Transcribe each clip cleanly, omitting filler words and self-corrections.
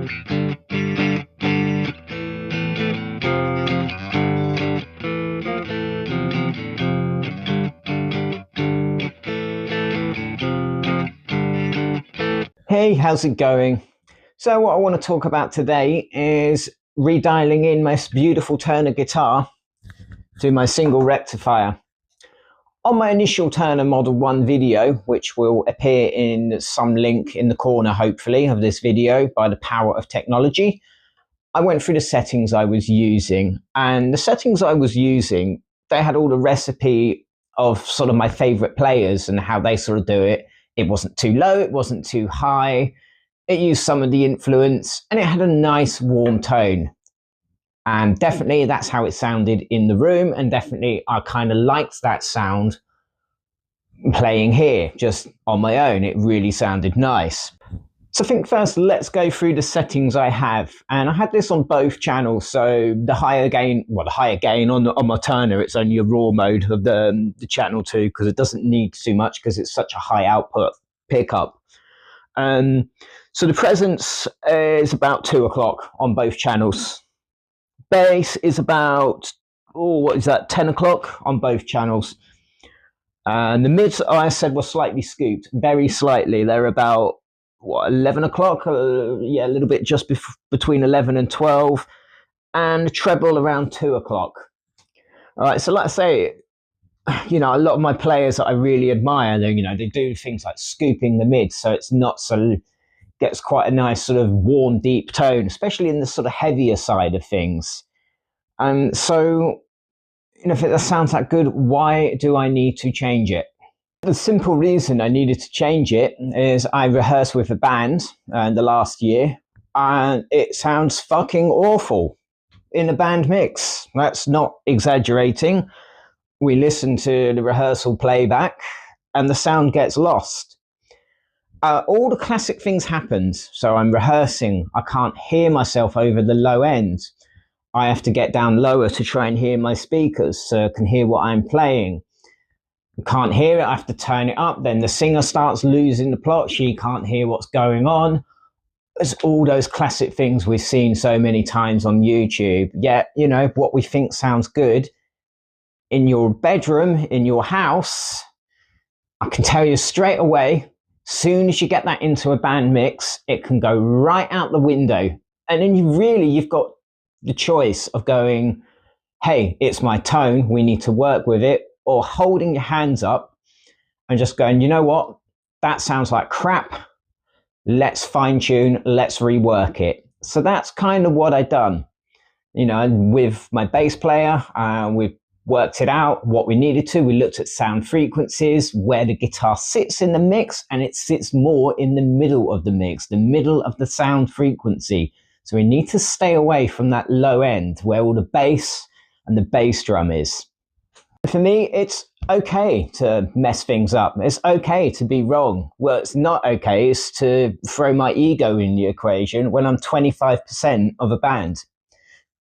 Hey, how's it going? So what I want to talk about today is redialing in my beautiful Turner guitar to my single rectifier. On my initial Turner Model 1 video, which will appear in some link in the corner, hopefully, of this video by the power of technology, I went through the settings I was using. And the settings I was using, they had all the recipe of sort of my favorite players and how they sort of do it. It wasn't too low, it wasn't too high. It used some of the influence and it had a nice warm tone. And definitely that's how it sounded in the room. And definitely I kind of liked that sound playing here, just on my own. It really sounded nice. So I think first let's go through the settings I have. And I had this on both channels. So the higher gain, on my Turner, it's only a raw mode of the channel 2 because it doesn't need too much because it's such a high output pickup. So the presence is about 2 o'clock on both channels. Bass is about, what is that, 10 o'clock on both channels. And the mids, I said, were slightly scooped, very slightly. They're about, 11 o'clock? Yeah, a little bit just between 11 and 12. And the treble around 2 o'clock. All right, so like I say, a lot of my players that I really admire, they do things like scooping the mids, so it's not so, gets quite a nice sort of warm, deep tone, especially in the sort of heavier side of things. And so, if it sounds that good, why do I need to change it? The simple reason I needed to change it is I rehearsed with a band the last year, and it sounds fucking awful in a band mix. That's not exaggerating. We listen to the rehearsal playback and the sound gets lost. All the classic things happened. So I'm rehearsing. I can't hear myself over the low end. I have to get down lower to try and hear my speakers so I can hear what I'm playing. I can't hear it. I have to turn it up. Then the singer starts losing the plot. She can't hear what's going on. There's all those classic things we've seen so many times on YouTube. Yet, what we think sounds good in your bedroom, in your house, I can tell you straight away, soon as you get that into a band mix, it can go right out the window. And then you've got the choice of going, hey, it's my tone, we need to work with it, or holding your hands up and just going, you know what, that sounds like crap. Let's fine tune, let's rework it. So that's kind of what I've done. With my bass player, we've worked it out, what we needed to. We looked at sound frequencies, where the guitar sits in the mix, and it sits more in the middle of the mix, the middle of the sound frequency. So we need to stay away from that low end where all the bass and the bass drum is. For me, it's okay to mess things up. It's okay to be wrong. Well, it's not okay is to throw my ego in the equation when I'm 25% of a band.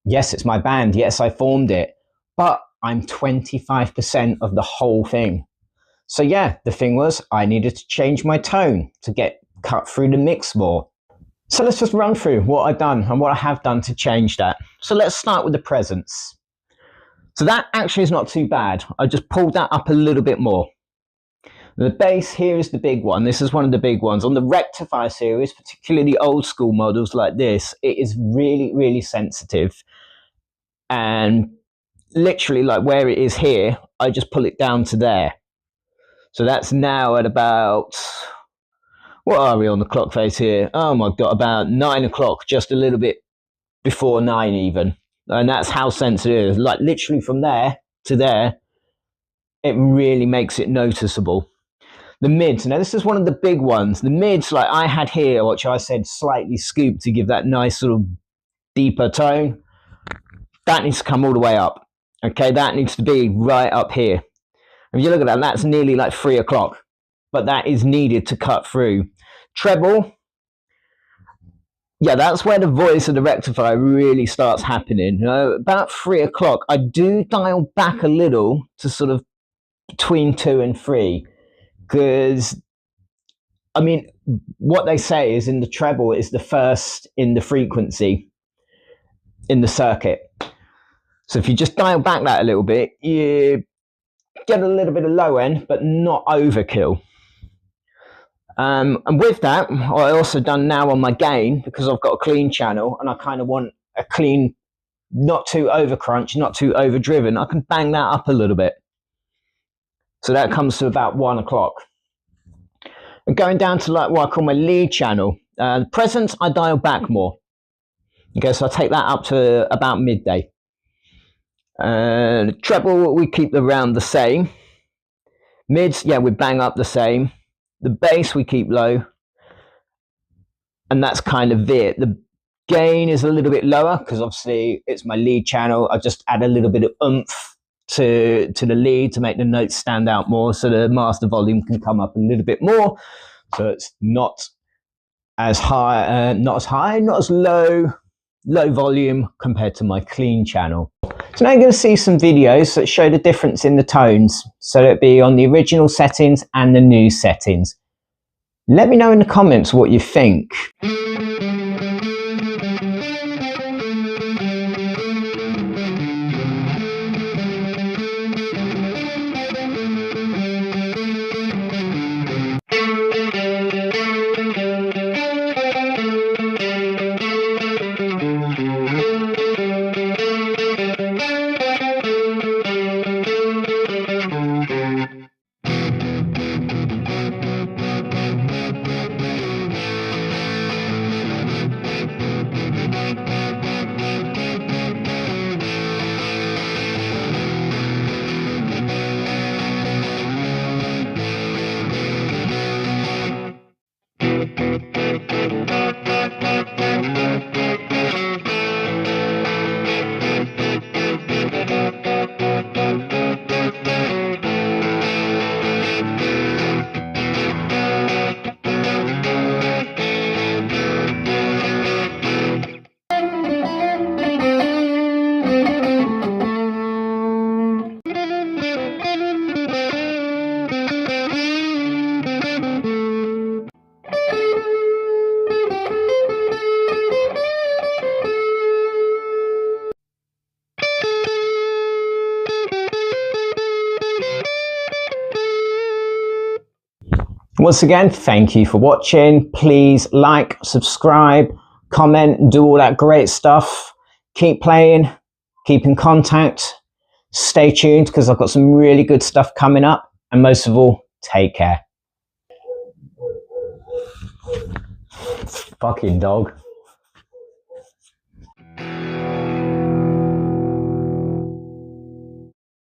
Yes, it's my band. Yes, I formed it. But I'm 25% of the whole thing. So yeah, the thing was I needed to change my tone to get cut through the mix more. So let's just run through what I've done and what I have done to change that. So let's start with the presence. So that actually is not too bad. I just pulled that up a little bit more. The bass here is the big one. This is one of the big ones. On the Rectifier series, particularly old school models like this, it is really, really sensitive. And literally like where it is here, I just pull it down to there. So that's now at about, what are we on the clock face here? Oh my God, about 9 o'clock, just a little bit before 9 even. And that's how sensitive it is. Like literally from there to there, it really makes it noticeable. The mids, now this is one of the big ones. The mids, like I had here, which I said slightly scooped to give that nice sort of deeper tone. That needs to come all the way up. Okay, that needs to be right up here. If you look at that, that's nearly like 3 o'clock. But that is needed to cut through. Treble, yeah, that's where the voice of the rectifier really starts happening. About 3 o'clock, I do dial back a little to sort of between 2 and 3. Because, I mean, what they say is in the treble is the first in the frequency in the circuit. So if you just dial back that a little bit, you get a little bit of low end, but not overkill. And with that, I also done now on my gain, because I've got a clean channel and I kind of want a clean, not too over crunch, not too over driven. I can bang that up a little bit. So that comes to about 1 o'clock. And going down to like what I call my lead channel, presence, I dial back more. Okay, so I take that up to about midday. Treble, we keep around the same. Mids, yeah, we bang up the same. The bass, we keep low. And that's kind of it. The gain is a little bit lower because obviously it's my lead channel. I just add a little bit of oomph to the lead to make the notes stand out more, so the master volume can come up a little bit more. So it's not as high, not as low volume compared to my clean channel. So now you're going to see some videos that show the difference in the tones. So it'll be on the original settings and the new settings. Let me know in the comments what you think. Once again, thank you for watching. Please like, subscribe, comment, do all that great stuff. Keep playing, keep in contact, stay tuned because I've got some really good stuff coming up. And most of all, take care. Fucking dog.